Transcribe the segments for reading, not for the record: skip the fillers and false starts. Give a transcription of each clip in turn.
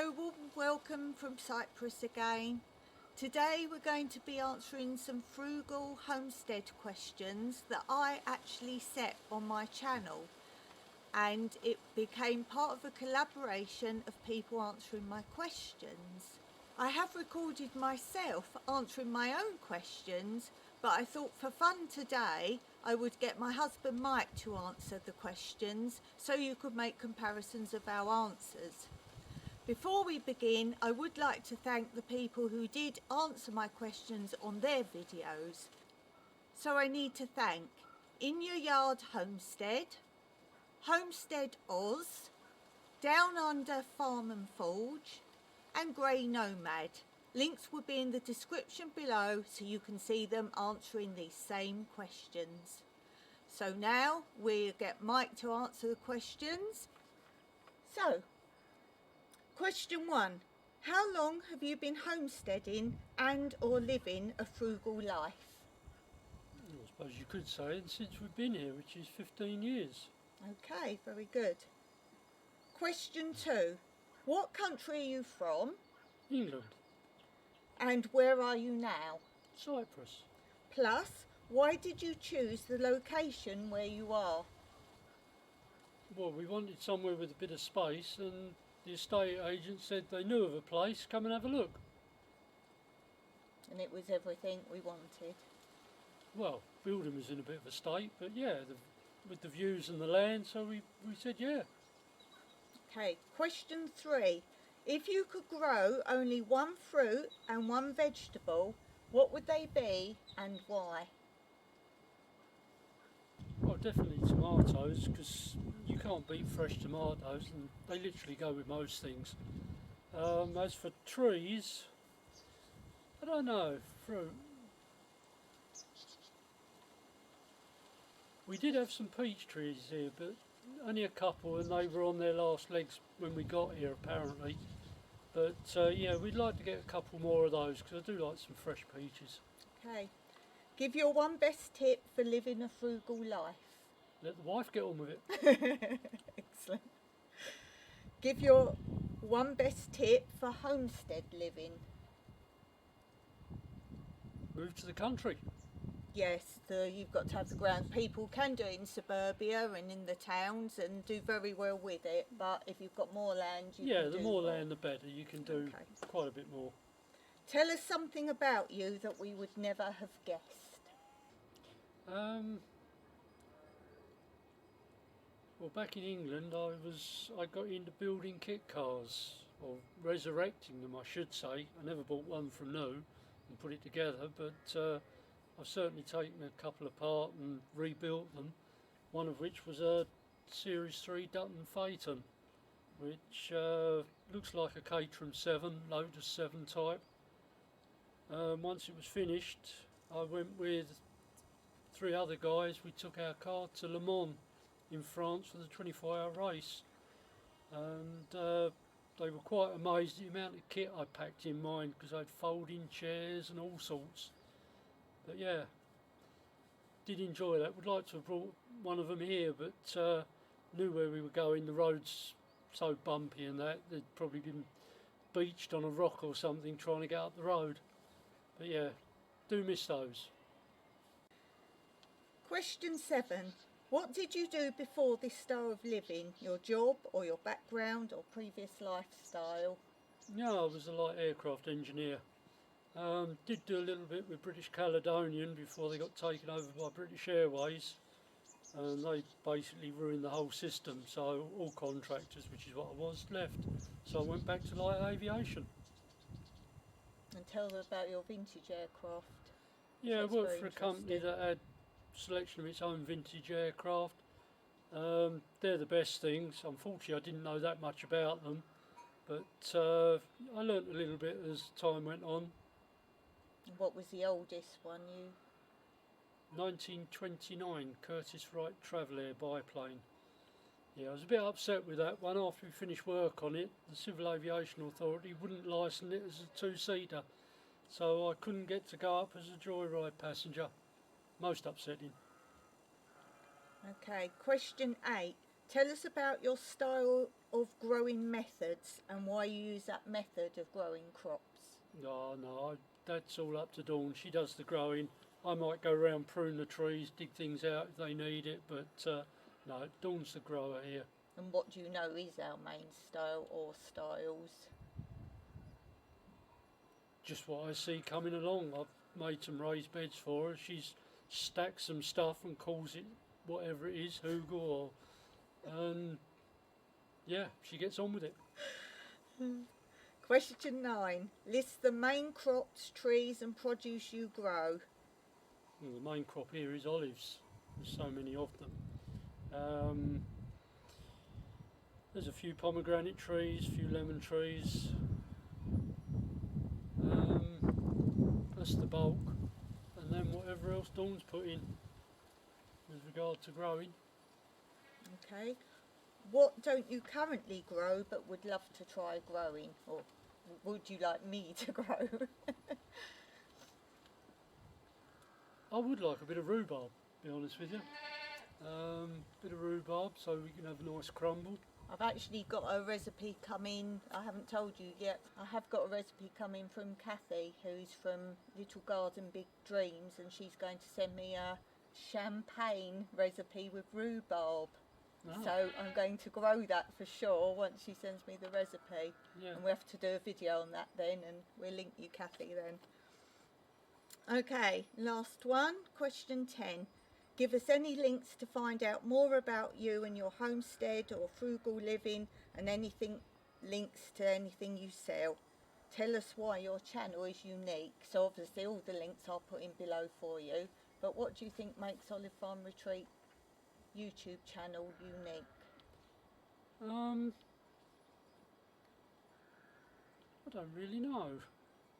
Hello, warm welcome from Cyprus again. Today we're going to be answering some frugal homestead questions that I actually set on my channel, and it became part of a collaboration of people answering my questions. I have recorded myself answering my own questions, but I thought for fun today I would get my husband Mike to answer the questions so you could make comparisons of our answers. Before we begin, I would like to thank the people who did answer my questions on their videos. So I need to thank InYa Yard Homestead, Homestead Aus, Downunder Farm and Forge, and GRAYnomad. Links will be in the description below so you can see them answering these same questions. So now we'll get Mike to answer the questions. So, question 1. How long have you been homesteading and or living a frugal life? I suppose you could say it since we've been here, which is 15 years. Okay, very good. Question 2. What country are you from England. and where are you now? Cyprus. Plus, why did you choose the location where you are? Well, we wanted somewhere with a bit of space, and the estate agent said they knew of a place, come and have a look. And it was everything we wanted. Well, building was in a bit of a state, but yeah, with the views and the land, so we said yeah. Okay, question 3. If you could grow only one fruit and one vegetable, what would they be and why? Well, definitely tomatoes, because you can't beat fresh tomatoes, and they literally go with most things. As for trees, I don't know, fruit. We did have some peach trees here, but only a couple, and they were on their last legs when we got here apparently. But yeah, we'd like to get a couple more of those, because I do like some fresh peaches. Okay. Give your one best tip for living a frugal life. Let the wife get on with it. Excellent. Give your one best tip for homestead living. Move to the country. Yes, you've got to have the ground. People can do it in suburbia and in the towns and do very well with it, but if you've got more land, you can do the more more. land the better. You can do quite a bit more. Tell us something about you that we would never have guessed. Well, back in England, I got into building kit cars, or resurrecting them, I should say. I never bought one from new and put it together, but I've certainly taken a couple apart and rebuilt them. One of which was a Series 3 Dutton Phaeton, which looks like a Caterham 7, Lotus 7 type. Once it was finished, I went with 3 other guys. We took our car to Le Mans in France for the 24-hour race, and they were quite amazed at the amount of kit I packed in mine, because I had folding chairs and all sorts. But yeah, did enjoy that. Would like to have brought one of them here, but knew where we were going. The road's so bumpy and that they'd probably been beached on a rock or something trying to get up the road. But yeah, do miss those. Question 7. What did you do before this style of living? Your job or your background or previous lifestyle? Yeah, I was a light aircraft engineer. Did do a little bit with British Caledonian before they got taken over by British Airways, and they basically ruined the whole system, so all contractors, which is what I was, left. So I went back to light aviation. And tell them about your vintage aircraft. Yeah, I That's worked very for a company interesting. that had a selection of its own vintage aircraft. They're the best things. Unfortunately, I didn't know that much about them, but I learnt a little bit as time went on. What was the oldest one you... 1929 Curtiss Wright Travel biplane. Yeah, I was a bit upset with that one. After we finished work on it, the Civil Aviation Authority wouldn't licence it as a 2-seater, so I couldn't get to go up as a joyride passenger. Most upsetting. Okay, question 8. Tell us about your style of growing methods and why you use that method of growing crops. No, that's all up to Dawn. She does the growing. I might go around, prune the trees, dig things out if they need it, but no, Dawn's the grower here. And what do you know is our main style or styles? Just what I see coming along. I've made some raised beds for her. She's stacked some stuff and calls it whatever it is, hugel or... yeah, she gets on with it. Question 9. List the main crops, trees and produce you grow. Well, the main crop here is olives. There's so many of them. There's a few pomegranate trees, a few lemon trees. That's the bulk. And then whatever else Dawn's put in with regard to growing. Okay. What don't you currently grow but would love to try growing? Or would you like me to grow? I would like a bit of rhubarb, to be honest with you. Bit of rhubarb so we can have a nice crumble. I've actually got a recipe coming, I haven't told you yet. I have got a recipe coming from Cathi, who's from Little Garden Big Dreams, and she's going to send me a champagne recipe with rhubarb. Oh. So I'm going to grow that for sure once she sends me the recipe. Yeah. And we have to do a video on that then, and we'll link you Cathi then. Okay, last one, question 10. Give us any links to find out more about you and your homestead or frugal living, and anything links to anything you sell. Tell us why your channel is unique. So obviously all the links I'll put in below for you, but what do you think makes Olive Farm Retreat YouTube channel unique? I don't really know.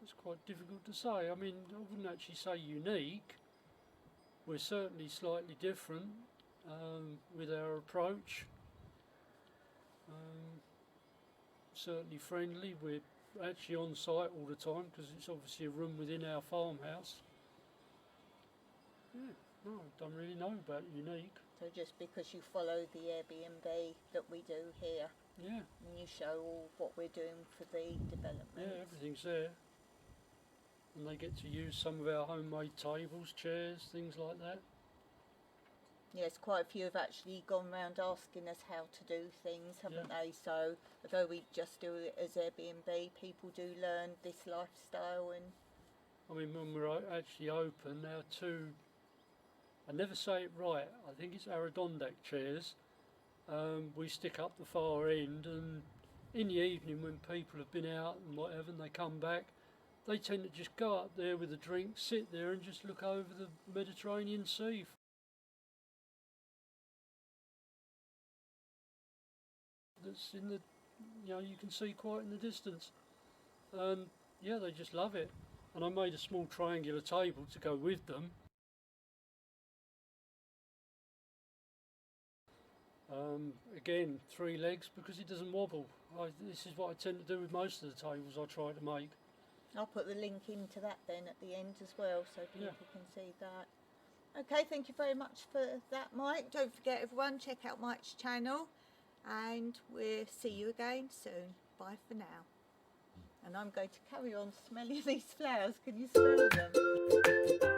It's quite difficult to say. I mean, I wouldn't actually say unique. We're certainly slightly different with our approach. Certainly friendly. We're actually on site all the time because it's obviously a room within our farmhouse. Yeah, no, I don't really know about unique. So just because you follow the Airbnb that we do here, Yeah. and you show all what we're doing for the development. Yeah, everything's there. And they get to use some of our homemade tables, chairs, things like that. Yes, quite a few have actually gone round asking us how to do things, haven't they? So although we just do it as Airbnb, people do learn this lifestyle. And I mean, when we're actually open, our two, I never say it right, I think it's Adirondack chairs. We stick up the far end, and in the evening when people have been out and whatever and they come back, they tend to just go up there with a drink, sit there and just look over the Mediterranean Sea. That's in the, you can see quite in the distance. And yeah, they just love it. And I made a small triangular table to go with them. Again, 3 legs because it doesn't wobble. This is what I tend to do with most of the tables I try to make. I'll put the link into that then at the end as well, so people Yeah. can see that. Okay, thank you very much for that, Mike. Don't forget, everyone, check out Mike's channel, and we'll see you again soon. Bye for now. And I'm going to carry on smelling these flowers. Can you smell them?